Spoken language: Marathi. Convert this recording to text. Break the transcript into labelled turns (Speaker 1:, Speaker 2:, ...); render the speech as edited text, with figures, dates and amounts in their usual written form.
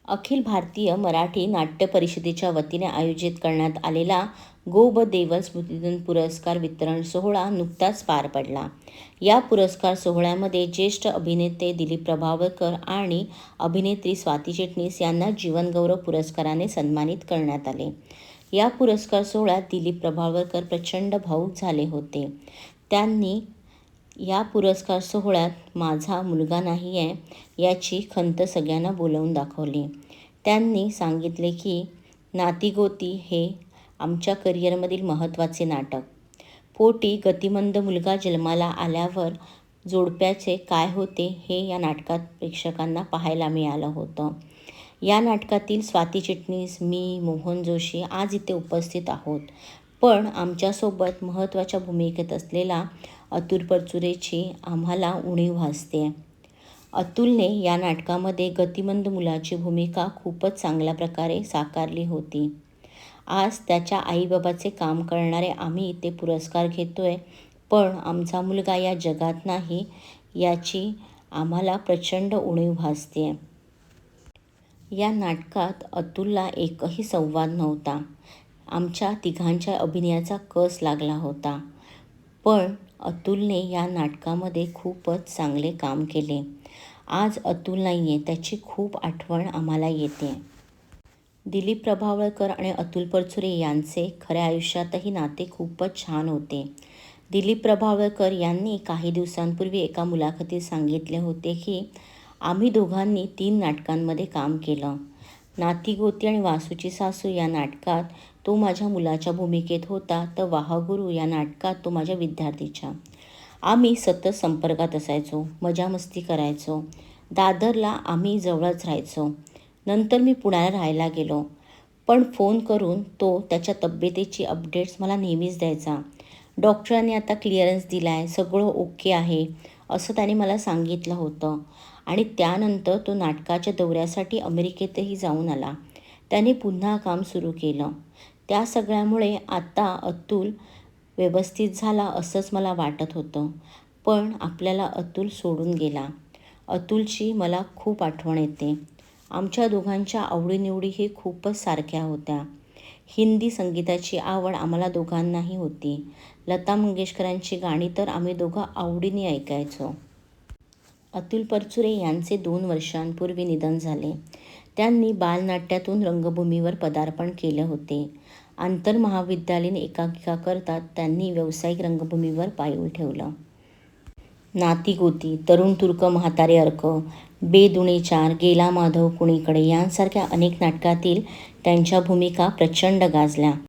Speaker 1: अखिल भारतीय मराठी नाट्य परिषदेच्या वतीने आयोजित करण्यात आलेला गो ब देवल स्मृतिदिन पुरस्कार वितरण सोहळा नुकताच पार पडला. या पुरस्कार सोहळ्यामध्ये ज्येष्ठ अभिनेते दिलीप प्रभावळकर आणि अभिनेत्री स्वाती चिटणीस यांना जीवनगौरव पुरस्काराने सन्मानित करण्यात आले. या पुरस्कार सोहळ्यात दिलीप प्रभावळकर प्रचंड भावूक झाले होते. त्यांनी या पुरस्कार सोहळ्यात माझा मुलगा नाही आहे याची खंत सगळ्यांना बोलवून दाखवली. त्यांनी सांगितले की नातीगोती हे आमच्या करिअरमधील महत्त्वाचे नाटक. पोटी गतिमंद मुलगा जन्माला आल्यावर जोडप्याचे काय होते हे या नाटकात प्रेक्षकांना पाहायला मिळालं होतं. या नाटकातील स्वाती चिटणीस, मी, मोहन जोशी आज इथे उपस्थित आहोत. पण आमच्यासोबत महत्त्वाच्या भूमिकेत असलेला अतुल परचुरेची आम्हाला उणीव भासते. अतुलने या नाटकामध्ये गतिमंद मुलाची भूमिका खूपच चांगल्या प्रकारे साकारली होती. आज त्याच्या आईबाबाचे काम करणारे आम्ही इथे पुरस्कार घेतोय, पण आमचा मुलगा या जगात नाही याची आम्हाला प्रचंड उणीव भासते. या नाटकात अतुलला एकही संवाद नव्हता. आमच्या तिघांच्या अभिनयाचा कस लागला होता. पण अतुलने या नाटकामध्ये खूपच चांगले काम केले. आज अतुल नाहीये, त्याची खूप आठवण आम्हाला येते. दिलीप प्रभावळकर आणि अतुल परचुरे यांचे खऱ्या आयुष्यातही नाते खूपच छान होते. दिलीप प्रभावळकर यांनी काही दिवसांपूर्वी एका मुलाखतीत सांगितले होते की आम्ही दोघांनी 3 नाटकांमध्ये काम केलं. नातीगोती आणि वासूची सासू या नाटकात तो माझ्या मुलाच्या भूमिकेत होता, तर वाहगुरू या नाटकात तो माझ्या विद्यार्थीच्या. आम्ही सतत संपर्कात असायचो, मजामस्ती करायचो. दादरला आम्ही जवळच राहायचो. नंतर मी पुण्याला राहायला गेलो. पण फोन करून तो त्याच्या तब्येतीची अपडेट्स मला नेहमीच द्यायचा. डॉक्टरांनी आता क्लिअरन्स दिला आहे, सगळं ओके आहे असं त्याने मला सांगितलं होतं. आणि त्यानंतर तो नाटकाच्या दौऱ्यासाठी अमेरिकेतही जाऊन आला. त्याने पुन्हा काम सुरू केलं. त्या सगळ्यामुळे आता अतुल व्यवस्थित झाला असंच मला वाटत होतं. पण आपल्याला अतुल सोडून गेला. अतुलची मला खूप आठवण येते. आमच्या दोघांच्या आवडीनिवडीही खूपच सारख्या होत्या. हिंदी संगीताची आवड आम्हाला दोघांनाही होती. लता मंगेशकरांची गाणी तर आम्ही दोघं आवडीने ऐकायचो. अतुल परचुरे यांचे 2 वर्षांपूर्वी निधन झाले. त्यांनी बालनाट्यातून रंगभूमीवर पदार्पण केले होते. आंतरमहाविद्यालयीन एकांकिकाकरता त्यांनी व्यावसायिक रंगभूमीवर पाऊल ठेवलं. नातीगोती, तरुण तुर्क म्हातारे अर्क, बेदुणे 4, गेला माधव कुणीकडे यांसारख्या अनेक नाटकातील त्यांच्या भूमिका प्रचंड गाजल्या.